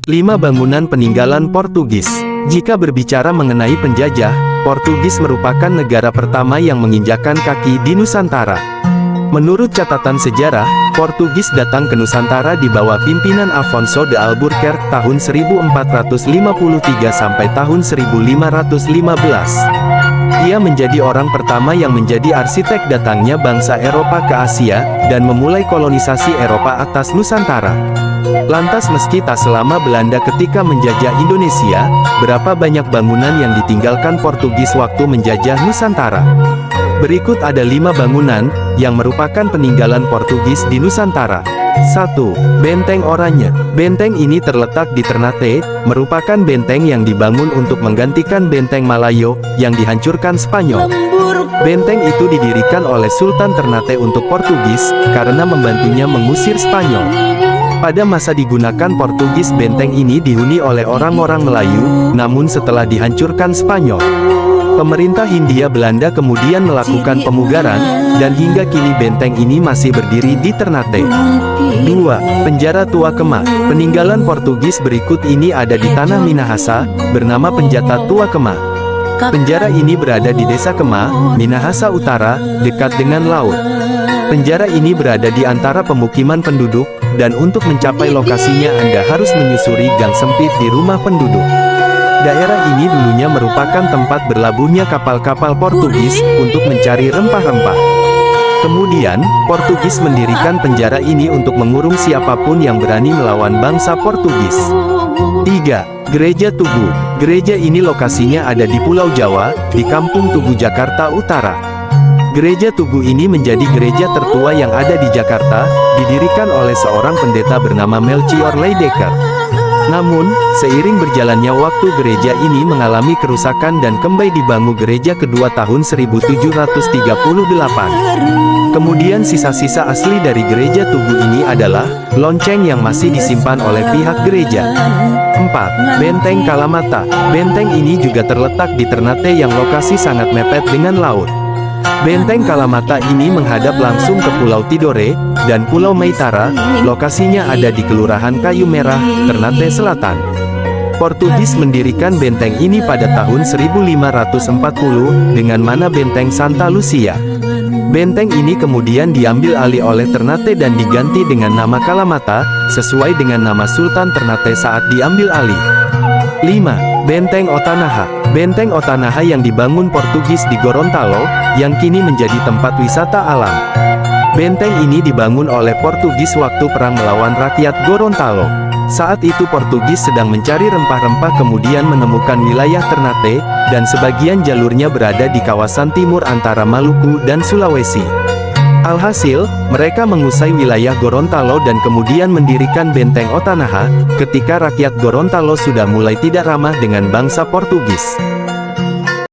5 bangunan peninggalan Portugis. Jika berbicara mengenai penjajah, Portugis merupakan negara pertama yang menginjakkan kaki di Nusantara. Menurut catatan sejarah, Portugis datang ke Nusantara di bawah pimpinan Afonso de Albuquerque tahun 1453 sampai tahun 1515. Ia menjadi orang pertama yang menjadi arsitek datangnya bangsa Eropa ke Asia, dan memulai kolonisasi Eropa atas Nusantara. Lantas meski tak selama Belanda ketika menjajah Indonesia, berapa banyak bangunan yang ditinggalkan Portugis waktu menjajah Nusantara? Berikut ada 5 bangunan, yang merupakan peninggalan Portugis di Nusantara. 1. Benteng Oranye. Benteng ini terletak di Ternate, merupakan benteng yang dibangun untuk menggantikan Benteng Malayo, yang dihancurkan Spanyol. Benteng itu didirikan oleh Sultan Ternate untuk Portugis, karena membantunya mengusir Spanyol. Pada masa digunakan Portugis, benteng ini dihuni oleh orang-orang Melayu, namun setelah dihancurkan Spanyol, pemerintah Hindia Belanda kemudian melakukan pemugaran, dan hingga kini benteng ini masih berdiri di Ternate. 2. Penjara Tua Kemah. Peninggalan Portugis berikut ini ada di Tanah Minahasa, bernama Penjara Tua Kemah. Penjara ini berada di Desa Kemah, Minahasa Utara, dekat dengan laut. Penjara ini berada di antara pemukiman penduduk, dan untuk mencapai lokasinya Anda harus menyusuri gang sempit di rumah penduduk. Daerah ini dulunya merupakan tempat berlabuhnya kapal-kapal Portugis untuk mencari rempah-rempah. Kemudian, Portugis mendirikan penjara ini untuk mengurung siapapun yang berani melawan bangsa Portugis. 3. Gereja Tugu. Gereja ini lokasinya ada di Pulau Jawa, di Kampung Tugu, Jakarta Utara. Gereja Tugu ini menjadi gereja tertua yang ada di Jakarta, didirikan oleh seorang pendeta bernama Melchior Leidecker. Namun, seiring berjalannya waktu gereja ini mengalami kerusakan dan kembali dibangun gereja kedua tahun 1738. Kemudian sisa-sisa asli dari gereja Tugu ini adalah lonceng yang masih disimpan oleh pihak gereja. 4. Benteng Kalamata. Benteng ini juga terletak di Ternate yang lokasi sangat mepet dengan laut. Benteng Kalamata ini menghadap langsung ke Pulau Tidore, dan Pulau Maitara, lokasinya ada di Kelurahan Kayu Merah, Ternate Selatan. Portugis mendirikan benteng ini pada tahun 1540, dengan mana Benteng Santa Lucia. Benteng ini kemudian diambil alih oleh Ternate dan diganti dengan nama Kalamata, sesuai dengan nama Sultan Ternate saat diambil alih. 5. Benteng Otanaha. Benteng Otanaha yang dibangun Portugis di Gorontalo, yang kini menjadi tempat wisata alam. Benteng ini dibangun oleh Portugis waktu perang melawan rakyat Gorontalo. Saat itu Portugis sedang mencari rempah-rempah kemudian menemukan wilayah Ternate, dan sebagian jalurnya berada di kawasan timur antara Maluku dan Sulawesi. Alhasil, mereka mengusai wilayah Gorontalo dan kemudian mendirikan Benteng Otanaha, ketika rakyat Gorontalo sudah mulai tidak ramah dengan bangsa Portugis.